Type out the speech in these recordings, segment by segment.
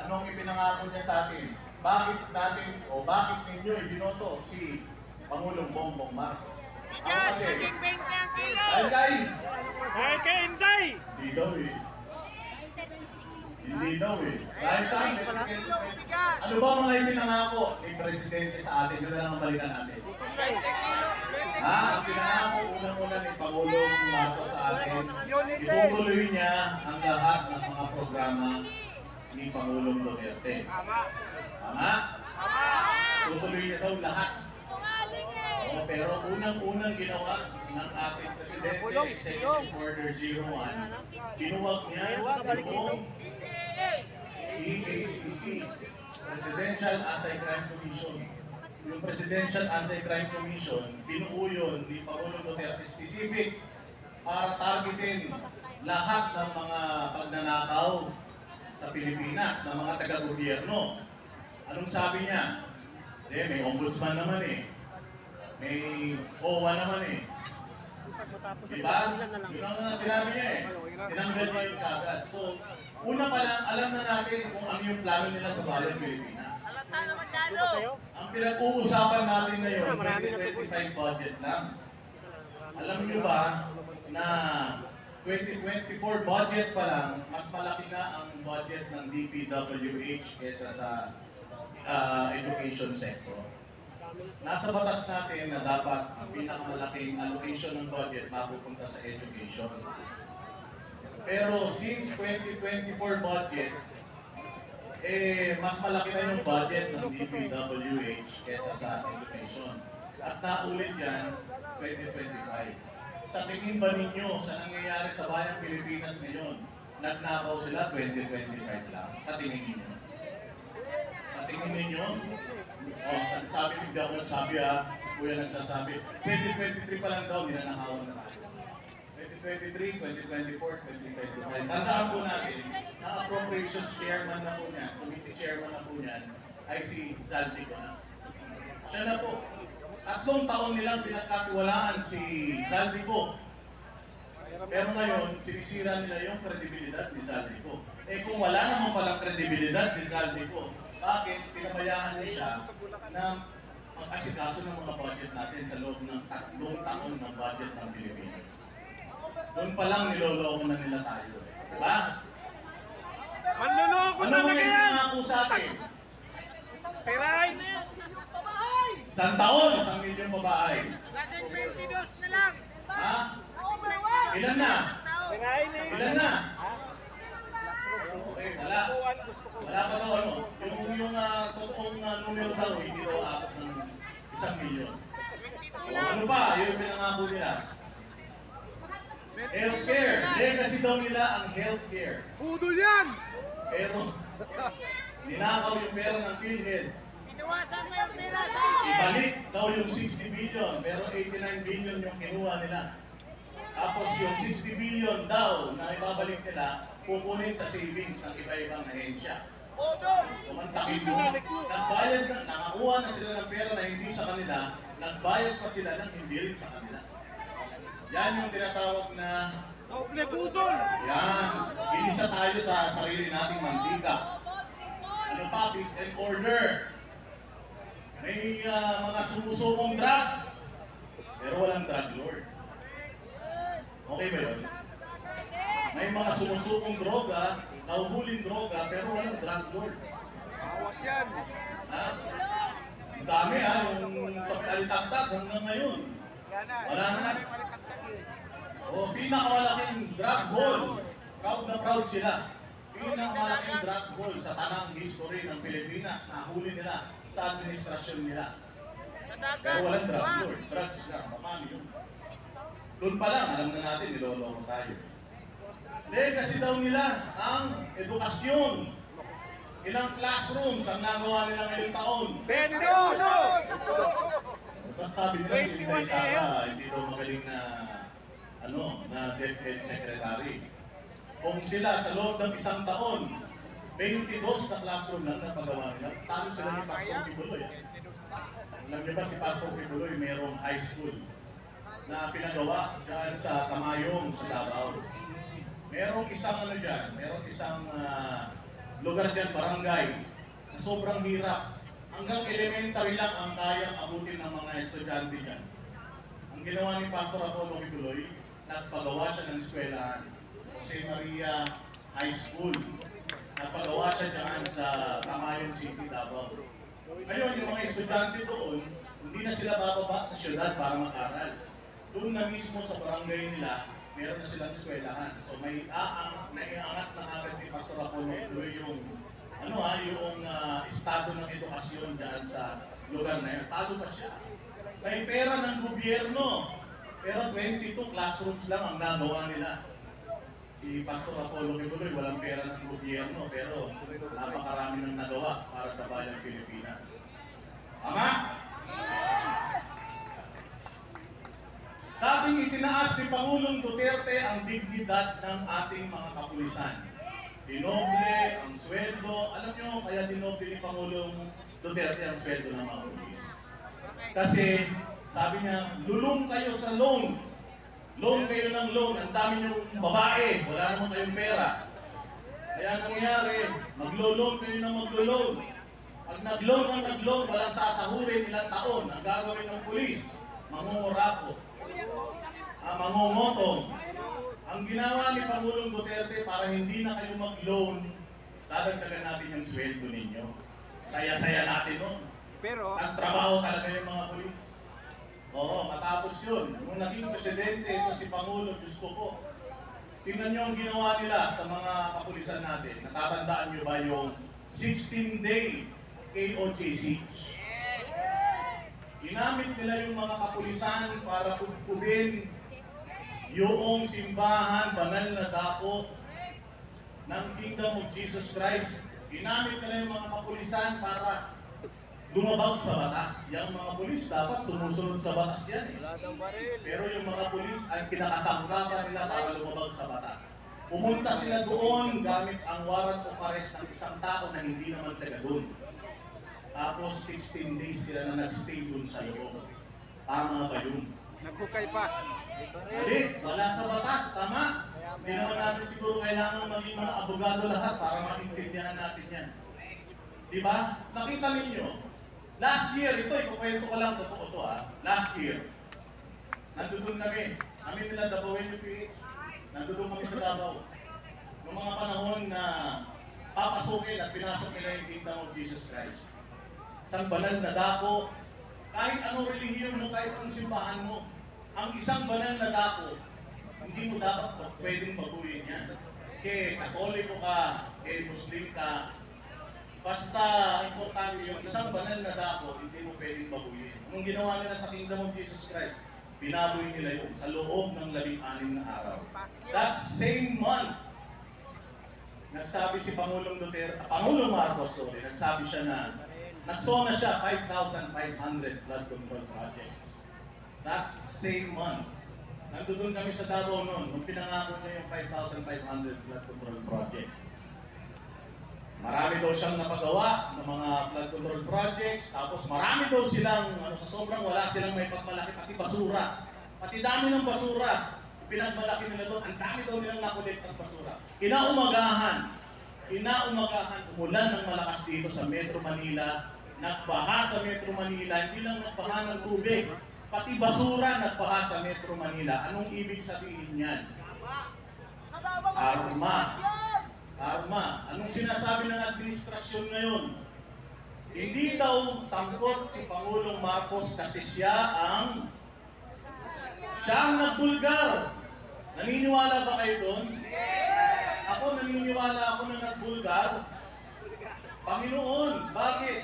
Anong ipinangako niya sa atin? Bakit natin o bakit ninyo ibinoto si Pangulong Bongbong Marcos? Bigas, naging 20 ang kilo! Dahil Dahil kay Inday! hindi daw eh. Hindi daw eh. Dahil saan? Bigas! Ano ba mga ipinangako ni Presidente sa atin? Yun na lang ang balikan natin. 20 kilo! 20 Ha? Ang pinangako unang-una ni Pangulong Marcos sa atin, itutuloy niya ang lahat ng mga programa ni Pangulong Duterte. Tama! Tama? Tutuloy niya daw lahat. Oo, pero unang-unang ginawa ng ating Presidente, Executive Order 01, ginuwag niya yung EACC, Presidential Anti-Crime Commission. Yung Presidential Anti-Crime Commission, binuo yun ni Pangulong Duterte specific para targetin lahat ng mga pagnanakaw sa Pilipinas, ng mga taga-gobyerno. Anong sabi niya? May ombudsman naman eh. May OWA naman eh. Diba? Yun ang sinabi niya eh. Tinanggal niya yung kagad. So, una pa lang, alam na natin kung ano yung plano nila sa bayan Pilipinas. Alata na masyado! Ang pinag-uusapan natin ngayon, 2025 budget lang. Alam niyo ba na 2024 budget pa lang, mas malaki na ang budget ng DPWH kesa sa education sector. Nasa batas natin na dapat ang pinakamalaking allocation ng budget mapupunta sa education. Pero since 2024 budget, mas malaki na yung budget ng DPWH kesa sa education. At naulit yan, 2025. Sa tingin ba ninyo sa nangyayari sa bayang Pilipinas ngayon, nagnakaw sila 2025 lang? Sa tingin ninyo? Sa tingin ninyo? Sabi hindi ako nagsabi si Kuya nagsasabi, 2023 pa lang daw, ninanakawan na tayo. 2023, 2024, 2025. Tandaan po natin, ang appropriations chairman na po niyan, committee chairman na po niyan, ay si Zaldico na. Siya na po. 3 taon nilang pinagkatiwalaan si Zaldico. Pero ngayon, sinisira nila yung kredibilidad ni Zaldico. Kung wala naman palang kredibilidad si Zaldico, bakit pinabayaan niya siya na mag-asikaso ng mga budget natin sa loob ng 3 taon ng budget ng Pilipinas? Doon pa lang niloloko na nila tayo. Diba? Manluloko Ano talaga mga yan! pinangako sa atin? Pirahin na yan! 1 taon, 1 milyong babae. Naging 22 na lang! Ha? Ilan na? Pirahin na yan! Ilan na? Okay, wala. Wala pa daw ano. Yung totoong numero daw, hindi daw aabot ng 1 milyon. 22 lang! Ano pa? Yung pinangako nila. Healthcare. Legacy daw nila ang healthcare. Budol yan! Pero, ninakaw yung pera ng PhilHealth. Inuwasan mo yung pera sa isip! Ibalik daw yung 60 billion, pero 89 billion yung kinuha nila. Tapos yung 60 billion daw na ibabalik nila, kukunin sa savings ng iba-ibang ahensya. Budol! Kumantakin mo, nagbayad na, nakakuha na sila ng pera na hindi sa kanila, nagbayad pa sila ng hindi rin sa kanila. Yan yung tinatawag na, Doble budol! yan, inisa tayo sa sarili nating mantika. Ano pa, peace and order. May mga sumusukong drugs, pero walang drug lord. Okay ba yun? May mga sumusukong droga, nahuhuling droga, pero walang drug lord. Awas yan! Ha? Ang dami yung sa Alitagtag hanggang ngayon. Wala na. O, pinakamalaking drug hole. Proud na proud sila. Pinakamalaking drug hole sa tanang history ng Pilipinas. Nahuli nila sa administrasyon nila. Sa dagat! Pero walang drug lord. Drugs lang. Paano yun? Doon pa lang, alam na natin, niloloko tayo. Legacy daw nila ang edukasyon. Ilang classrooms ang nagawa nila ngayong taon. 22! Ba't sabi nila si Inday Sara, hindi daw magaling na na DepEd Secretary. Kung sila sa loob ng 1 taon, 22 na classroom lang na pagawa nila, talo sila ni Pastor Kibuloy. Alam niyo ba si Pastor Kibuloy mayroong high school na pinagawa dyan sa Tamayong, sa Davao. Merong isang merong isang lugar dyan, barangay, na sobrang hirap. Hanggang elementary lang ang kayang abutin ng mga estudyante dyan. Ang ginawa ni Pastor Apollo Kibuloy, nagpagawa siya ng eskwelahan, Jose Maria High School. Nagpagawa siya dyan sa Tamayon City, Davao. Ngayon, yung mga estudyante doon, hindi na sila bababa sa syudad para mag-aral. Doon na mismo sa barangay nila, meron na silang eskwelahan. So may naiangat na agad ni Pastor Apollo yung yung estado ng edukasyon dyan sa lugar na yun. Talo pa siya. May pera ng gobyerno, pero 22 classrooms lang ang nagawa nila. Si Pastor Apollo Kibuloy, walang pera ng gobyerno, pero napakarami ng nagawa para sa bayang Pilipinas. Tama? Dating itinaas ni Pangulong Duterte ang dignidad ng ating mga kapulisan. Dinoble ang sweldo. Alam nyo, kaya dinoble ni Pangulong Duterte ang sweldo ng mga pulis. Kasi sabi niya, lulong kayo sa loan. Loan kayo ng loan. Ang dami niyong babae. Wala naman kayong pera. Kaya nangyayari, maglo-loan kayo ng maglo-loan. Pag nag-loan ang nag-loan, walang sasahurin ilang taon. Ang gagawin ng pulis, mangungurako. Mangungotong. Ang ginawa ni Pangulong Duterte para hindi na kayo mag-loan, dadagdagan natin yung sweldo ninyo. Saya-saya natin nun. Pero, Nagtrabaho talaga yung mga pulis. Oo, matapos yun. Nung naging presidente, ito si Pangulo, Diyos ko po. Tingnan nyo ang ginawa nila sa mga kapulisan natin. Natatandaan nyo ba yung 16-day KOJ siege? Ginamit nila yung mga kapulisan para pupubin yung simbahan, banal na dako ng Kingdom of Jesus Christ. Ginamit nila yung mga kapulisan para lumabag sa batas. Yung mga pulis dapat sumusunod sa batas yan eh. Pero yung mga pulis ay kinakasangkapan nila para lumabag sa batas. Pumunta sila doon gamit ang warrant of arrest ng isang tao na hindi naman taga doon. Tapos 16 days sila na nagstay doon sa loob. Tama ba yun? naghukay pa. Hindi, wala sa batas, tama? Hindi naman natin siguro kailangan maging mga abogado lahat para maintindihan natin yan. Di ba? Nakita ninyo, last year, ito, ikukwento ko lang, totoo to ha. Last year, nandun kami nila Dabawen UPH, nandun kami sa Davao. Noong mga panahon na papasukin at pinasok nila yung Kingdom of Jesus Christ. Isang banal na dako, kahit anong relihiyon mo, kahit anong simbahan mo, ang isang banal na dako, hindi mo dapat pwedeng baguhin yan. Kaya Katoliko ka, Muslim ka, basta importante yung isang banal na dako, hindi mo pwedeng baguhin. Anong ginawa nila sa Kingdom of Jesus Christ? Binaboy nila yun sa loob ng 16 na araw. That same month, nagsabi si Pangulong Duterte, Pangulong Marcos, nagsabi siya na nagsona siya 5,500 flood control projects. That same month. Nandun kami sa Davao noon, nung pinangako niya yung 5,500 flood control project. Marami daw siyang napagawa ng mga flood control projects, tapos marami daw silang, sa sobrang wala silang may pagmalaki, pati basura. Pati dami ng basura, pinagmalaki nila doon, ang dami daw nilang nakolekt ng basura. Inaumagahan, umulan ng malakas dito sa Metro Manila, nagbaha sa Metro Manila, hindi lang nagbaha ng tubig, pati basura nagbaha sa Metro Manila. Anong ibig sabihin yan? Karma. Anong sinasabi ng administrasyon ngayon? Hindi daw sangkot si Pangulong Marcos kasi siya ang nagbulgar. Naniniwala ba kayo doon? Ako naniniwala ako na nagbulgar. Panginoon, bakit?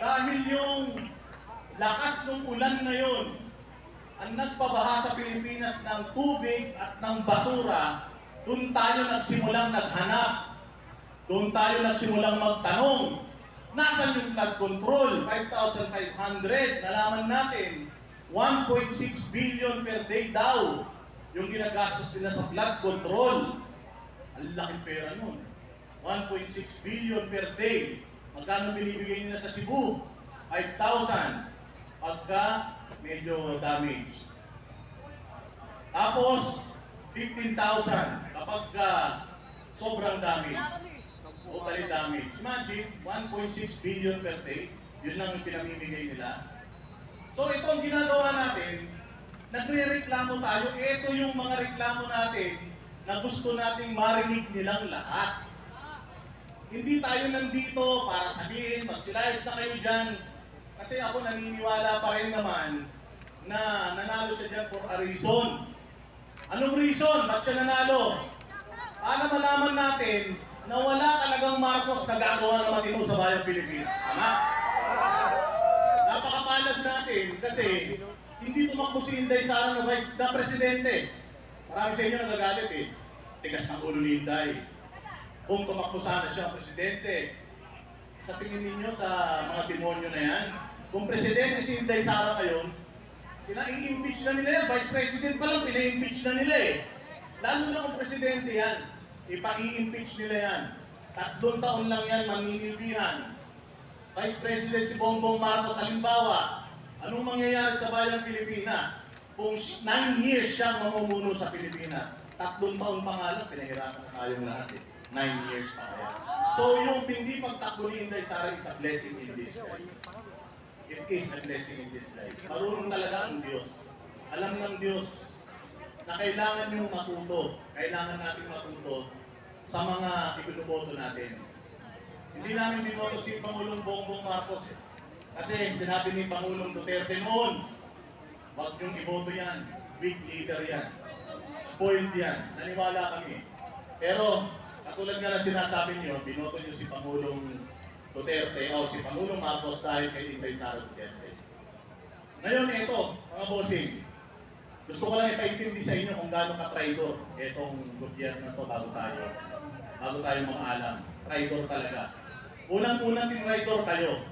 Dahil yung lakas ng ulan na yon ang nagpabaha sa Pilipinas ng tubig at ng basura, doon tayo nagsimulang naghanap. Doon tayo nagsimulang magtanong. Nasaan yung flood control? 5,500. Nalaman natin, 1.6 billion per day daw yung ginagastos nila sa flood control. Ang laking pera nun. 1.6 billion per day. Magkano binibigay nila sa Cebu? 5,000. Pagka medyo damage. Tapos, 15,000 kapag sobrang damage. totally damaged. Imagine, 1.6 billion per day, yun lang yung pinamimigay nila. So ito ang ginagawa natin, nagre-reklamo tayo, ito yung mga reklamo natin na gusto nating marinig nilang lahat. Hindi tayo nandito para sabihin, magsilayas na kayo dyan. Kasi ako naniniwala pa rin naman na nanalo siya dyan for a reason. Anong reason? Ba't siya nanalo? Para malaman natin na wala talagang Marcos na gagawa ng matino sa bayang Pilipinas. Tama? Napakapalad natin kasi hindi tumakbo si Inday Sara na Presidente. Marami sa inyo nagagalit eh. Tigas ng ulo ni Inday. Kung tumakbo sana siya Presidente, sa tingin ninyo sa mga demonyo na yan, kung Presidente si Inday Sara ngayon, pina-impeach na nila yan. Vice President pa lang, pina-impeach na nila eh. Lalo na kung Presidente yan, ipa-i-impeach nila yan. 3 taon lang yan maninilbihan. Vice President si Bongbong Marcos, halimbawa, anong mangyayari sa bayang Pilipinas kung 9 years siyang mamumuno sa Pilipinas? 3 taon pa nga lang, pinahirapan na tayong lahat eh. 9 years pa kaya. So yung hindi pagtakbo ni Inday Sara is a blessing in disguise. It is a blessing in disguise. Marunong talaga ang Diyos. Alam ng Diyos na kailangan niyong matuto. Kailangan natin matuto sa mga ipinuboto natin. Hindi namin binoto si Pangulong Bongbong Marcos eh. Kasi sinabi ni Pangulong Duterte noon, wag niyong iboto yan. Weak leader yan. Spoiled yan. Naniwala kami. Pero, katulad nga na sinasabi niyo, binoto niyo si Pangulong Duterte o si Pangulong Marcos dahil kay Inday Sara Duterte. Ngayon, ito, mga bossing, gusto ko lang ipaintindi sa inyo kung gaano ka-traidor itong gobyerno na to bago tayo maalam. Traidor talaga. Unang-unang tinraidor kayo.